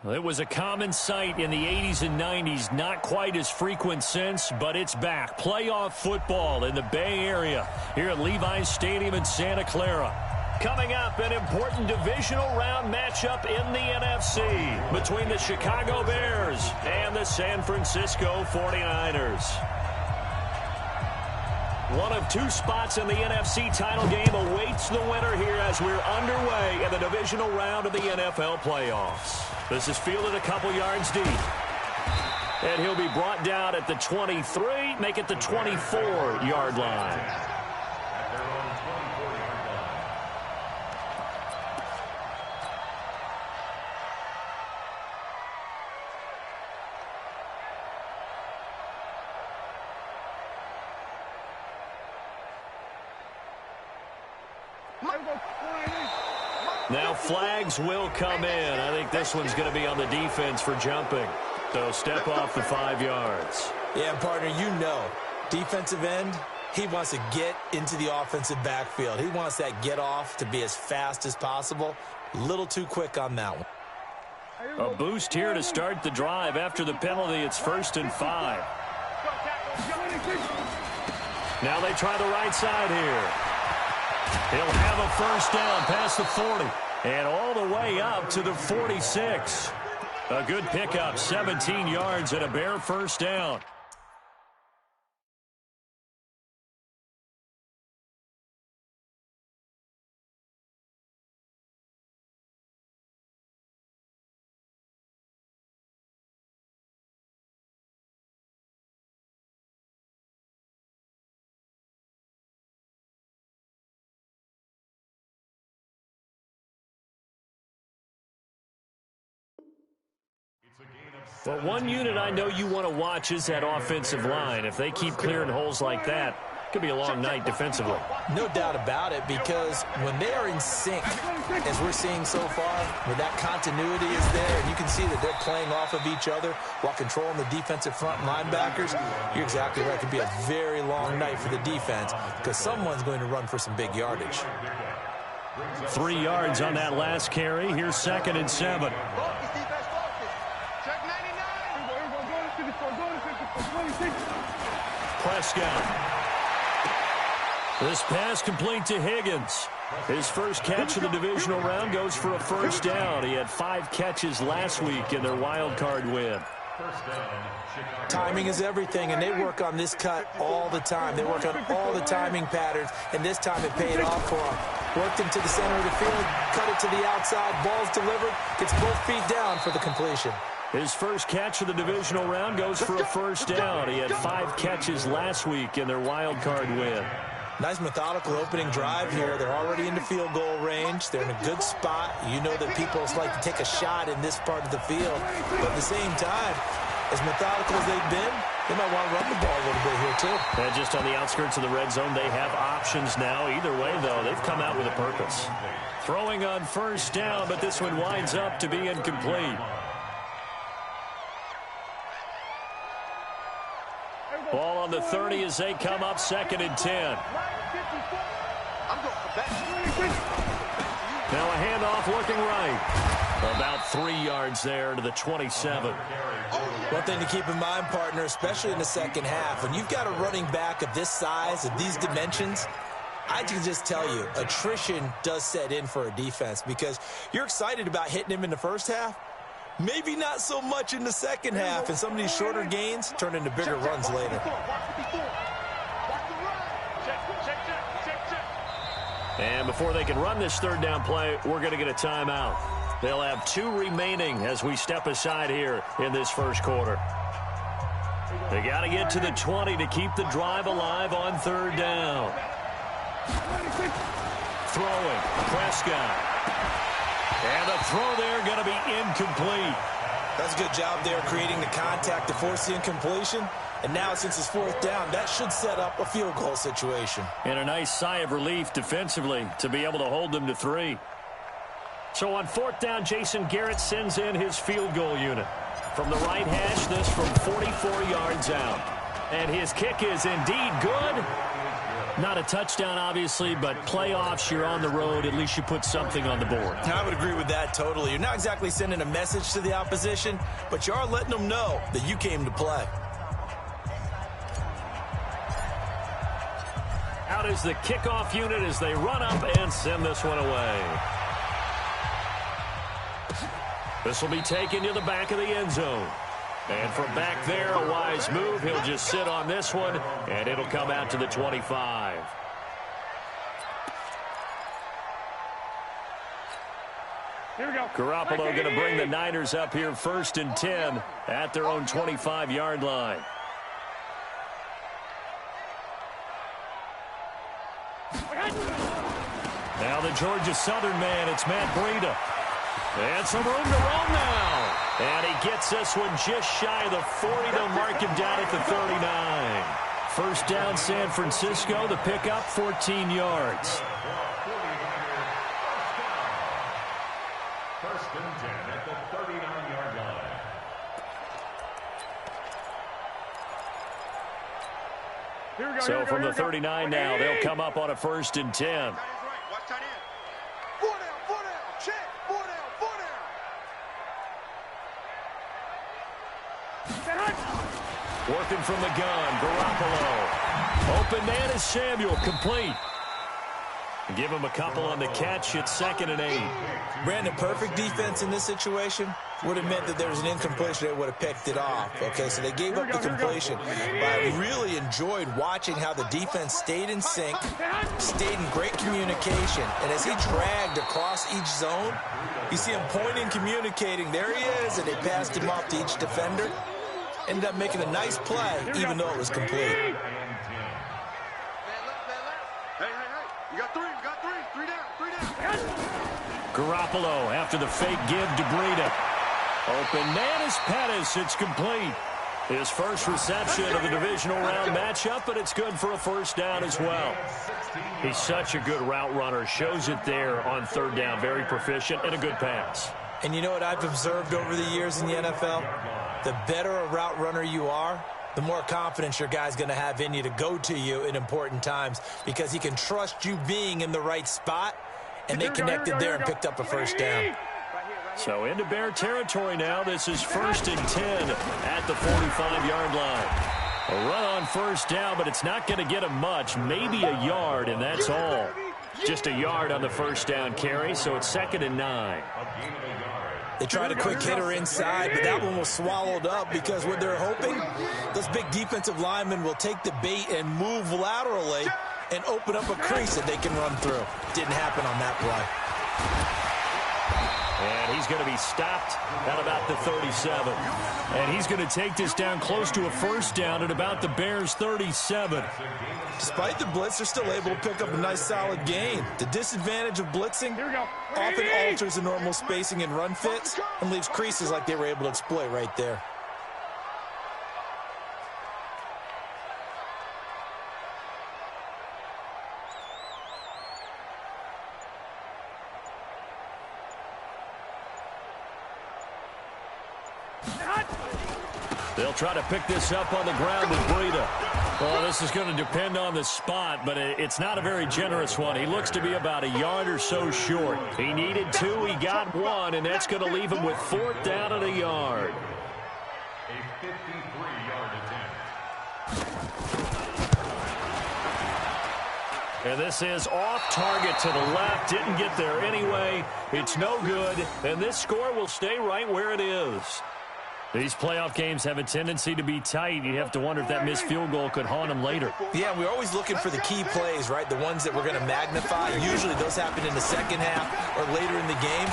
Well, it was a common sight in the 80s and 90s, not quite as frequent since, but it's back. Playoff football in the Bay Area here at Levi's Stadium in Santa Clara. Coming up, an important divisional round matchup in the NFC between the Chicago Bears and the San Francisco 49ers. One of two spots in the NFC title game awaits the winner here as we're underway in the divisional round of the NFL playoffs. This is fielded a couple yards deep. And he'll be brought down at the 23, make it the 24-yard line. Now flags will come in. I think this one's going to be on the defense for jumping. So step off the 5 yards. Yeah, partner, you know, defensive end, he wants to get into the offensive backfield. He wants that get off to be as fast as possible. A little too quick on that one. A boost here to start the drive. After the penalty, it's 1st and 5. Now they try the right side here. He'll have a first down past the 40 and all the way up to the 46. A good pickup, 17 yards and a Bear first down. Well, one unit I know you want to watch is that offensive line. If they keep clearing holes like that, it could be a long night defensively. No doubt about it, because when they are in sync, as we're seeing so far, where that continuity is there, and you can see that they're playing off of each other while controlling the defensive front linebackers, you're exactly right. It could be a very long night for the defense because someone's going to run for some big yardage. 3 yards on that last carry. Here's 2nd and 7. Prescott. This pass complete to Higgins. His first catch of the divisional round goes for a first down. He had 5 catches last week in their wild card win. Timing is everything, and they work on this cut all the time. They work on all the timing patterns, and this time it paid off for him. Worked into the center of the field, cut it to the outside, ball's delivered, gets both feet down for the completion. His first catch of the divisional round goes for a first down. He had 5 catches last week in their wild card win. Nice methodical opening drive here. They're already into field goal range. They're in a good spot. You know that people like to take a shot in this part of the field. But at the same time, as methodical as they've been, they might want to run the ball a little bit here too. And just on the outskirts of the red zone, they have options now. Either way, though, they've come out with a purpose. Throwing on first down, but this one winds up to be incomplete. Ball on the 30 as they come up 2nd and 10. Now a handoff looking right. About 3 yards there to the 27. One thing to keep in mind, partner, especially in the second half, when you've got a running back of this size, of these dimensions, I can just tell you, attrition does set in for a defense because you're excited about hitting him in the first half. Maybe not so much in the second half, and some of these shorter gains turn into bigger runs later. And before they can run this 3rd down play, we're going to get a timeout. They'll have 2 remaining as we step aside here in this first quarter. They got to get to the 20 to keep the drive alive on 3rd down. Throwing, Prescott. And the throw there going to be incomplete. That's a good job there creating the contact to force the incompletion. And now since it's 4th down, that should set up a field goal situation. And a nice sigh of relief defensively to be able to hold them to 3. So on 4th down, Jason Garrett sends in his field goal unit. From the right hash, this from 44 yards out. And his kick is indeed good. Not a touchdown, obviously, but playoffs, you're on the road. At least you put something on the board. I would agree with that totally. You're not exactly sending a message to the opposition, but you are letting them know that you came to play. Out is the kickoff unit as they run up and send this one away. This will be taken to the back of the end zone. And from back there, a wise move. He'll just sit on this one, and it'll come out to the 25. Here we go. Garoppolo going to bring the Niners up here 1st and 10 at their own 25-yard line. Now the Georgia Southern man, it's Matt Breida. And some room to roam now. And he gets this one just shy of the 40. They'll mark him down at the 39. First down, San Francisco. The pickup, 14 yards. First and 10 at the 39-yard line. So from the 39 now, they'll come up on a 1st and 10. Working from the gun, Garoppolo. Open man is Samuel, complete. Give him a couple on the catch. It's 2nd and 8. Brandon, perfect defense in this situation would have meant that there was an incompletion. They would have picked it off. Okay, so they gave up the completion. But I really enjoyed watching how the defense stayed in sync, stayed in great communication. And as he dragged across each zone, you see him pointing, communicating. There he is, and they passed him off to each defender. Ended up making a nice play, even though it was complete. Hey, you got three down. Garoppolo after the fake give to Breida. Open man is Pettis. It's complete. His first reception of the divisional round matchup, but it's good for a 1st down as well. He's such a good route runner. Shows it there on 3rd down. Very proficient and a good pass. And you know what I've observed over the years in the NFL? The better a route runner you are, the more confidence your guy's going to have in you to go to you in important times because he can trust you being in the right spot, and they connected there and picked up a 1st down. So into Bear territory now. This is 1st and 10 at the 45-yard line. A run on 1st down, but it's not going to get him much. Maybe a yard, and that's all. Just a yard on the 1st down carry, so it's 2nd and 9. They tried a quick hitter inside, but that one was swallowed up because what they're hoping, those big defensive linemen will take the bait and move laterally and open up a crease that they can run through. Didn't happen on that play. And he's going to be stopped at about the 37. And he's going to take this down close to a 1st down at about the Bears' 37. Despite the blitz, they're still able to pick up a nice solid gain. The disadvantage of blitzing often alters the normal spacing and run fits and leaves creases like they were able to exploit right there. They'll try to pick this up on the ground with Breida. Well, this is going to depend on the spot, but it's not a very generous one. He looks to be about a yard or so short. He needed 2, he got 1, and that's going to leave him with 4th down and a yard. A 53-yard attempt. And this is off target to the left. Didn't get there anyway. It's no good, and this score will stay right where it is. These playoff games have a tendency to be tight. You have to wonder if that missed field goal could haunt them later. Yeah, we're always looking for the key plays, right? The ones that we're going to magnify. Usually those happen in the 2nd half or later in the game.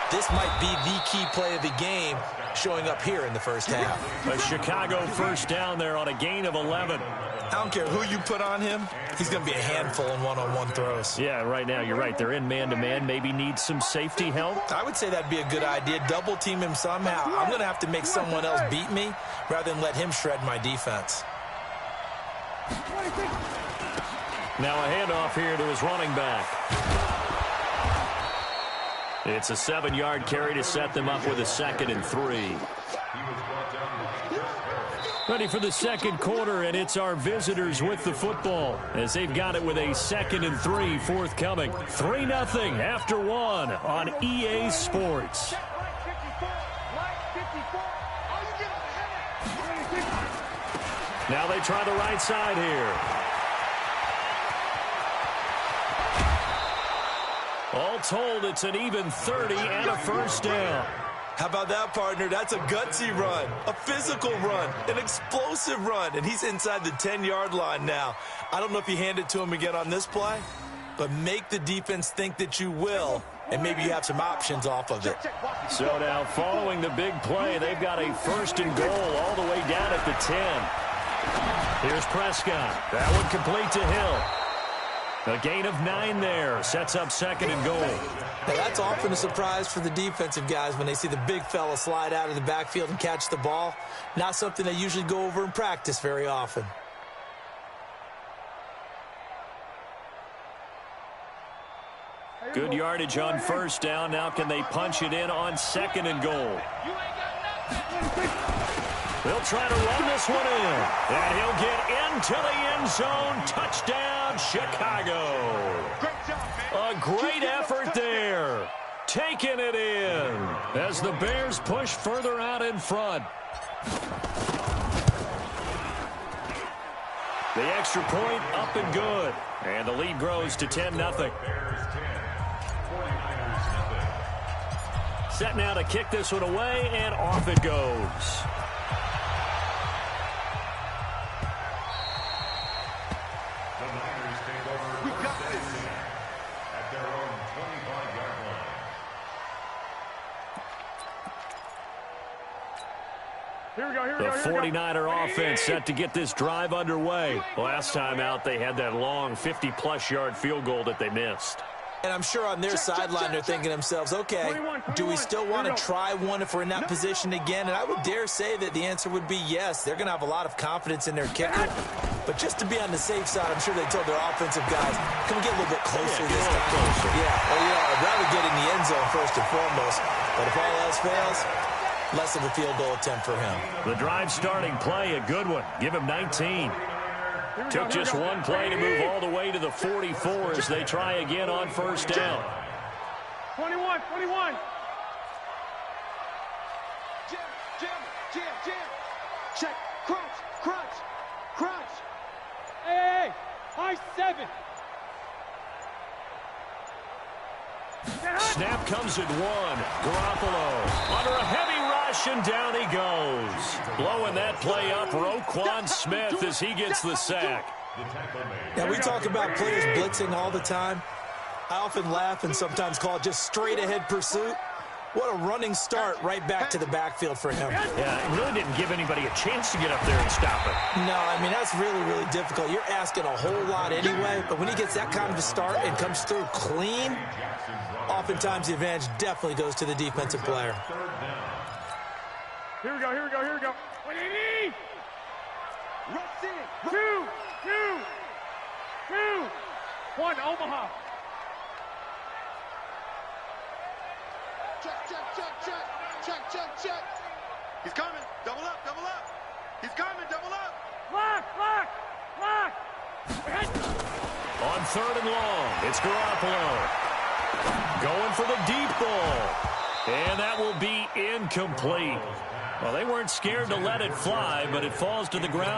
This might be the key play of the game showing up here in the 1st half. A Chicago 1st down there on a gain of 11. I don't care who you put on him. He's going to be a handful in one-on-one throws. Yeah, right now you're right. They're in man-to-man. Maybe need some safety help. I would say that'd be a good idea. Double team him somehow. I'm going to have to make someone else beat me rather than let him shred my defense. Now a handoff here to his running back. It's a 7-yard carry to set them up with a 2nd and 3. Ready for the second quarter, and it's our visitors with the football as they've got it with a 2nd and 3 forthcoming. 3-0 after 1 on EA Sports. Now they try the right side here. All told, it's an even 30 and a first down. How about that, partner? That's a gutsy run, a physical run, an explosive run, and he's inside the 10-yard line now. I don't know if you hand it to him again on this play, but make the defense think that you will, and maybe you have some options off of it. So now, following the big play, they've got a 1st and goal all the way down at the 10. Here's Prescott. That one complete to Hill. A gain of 9 there. Sets up 2nd and goal. Now, that's often a surprise for the defensive guys when they see the big fella slide out of the backfield and catch the ball. Not something they usually go over in practice very often. Good yardage on 1st down. Now can they punch it in on 2nd and goal? They'll try to run this one in. And he'll get into the end zone. Touchdown, Chicago. A great effort there. Taking it in as the Bears push further out in front. The extra point up and good. And the lead grows to 10-0. Set now to kick this one away, and off it goes. The 49er offense set to get this drive underway. Last time out, they had that long 50-plus yard field goal that they missed. And I'm sure on their sideline they're thinking to themselves, okay, do we still want to try one if we're in that position again? And I would dare say that the answer would be yes. They're going to have a lot of confidence in their kicker. But just to be on the safe side, I'm sure they told their offensive guys, can we get a little bit closer this time? Closer. Yeah, well, I'd rather get in the end zone first and foremost. But if all else fails, less of a field goal attempt for him. The drive starting play, a good one. Give him 19. Took just one play to move all the way to the 44 as they try again on 1st down. 21. Jam. Check. Crunch. Hey, high 7. Snap comes at 1. Garoppolo under a heavy rush, and down he goes. Blowing that play up, Roquan Smith as he gets the sack. Now, we talk about players blitzing all the time. I often laugh and sometimes call it just straight-ahead pursuit. What a running start right back to the backfield for him. Yeah, it really didn't give anybody a chance to get up there and stop it. No, I mean, that's really, really difficult. You're asking a whole lot anyway, but when he gets that kind of a start and comes through clean, oftentimes the advantage definitely goes to the defensive player. Here we go. 180. Rush in. 2. 1, Omaha. Check. He's coming. Double up. He's coming. Double up. Lock. On 3rd and long, it's Garoppolo. Going for the deep ball. And that will be incomplete. Well, they weren't scared to let it fly, but it falls to the ground.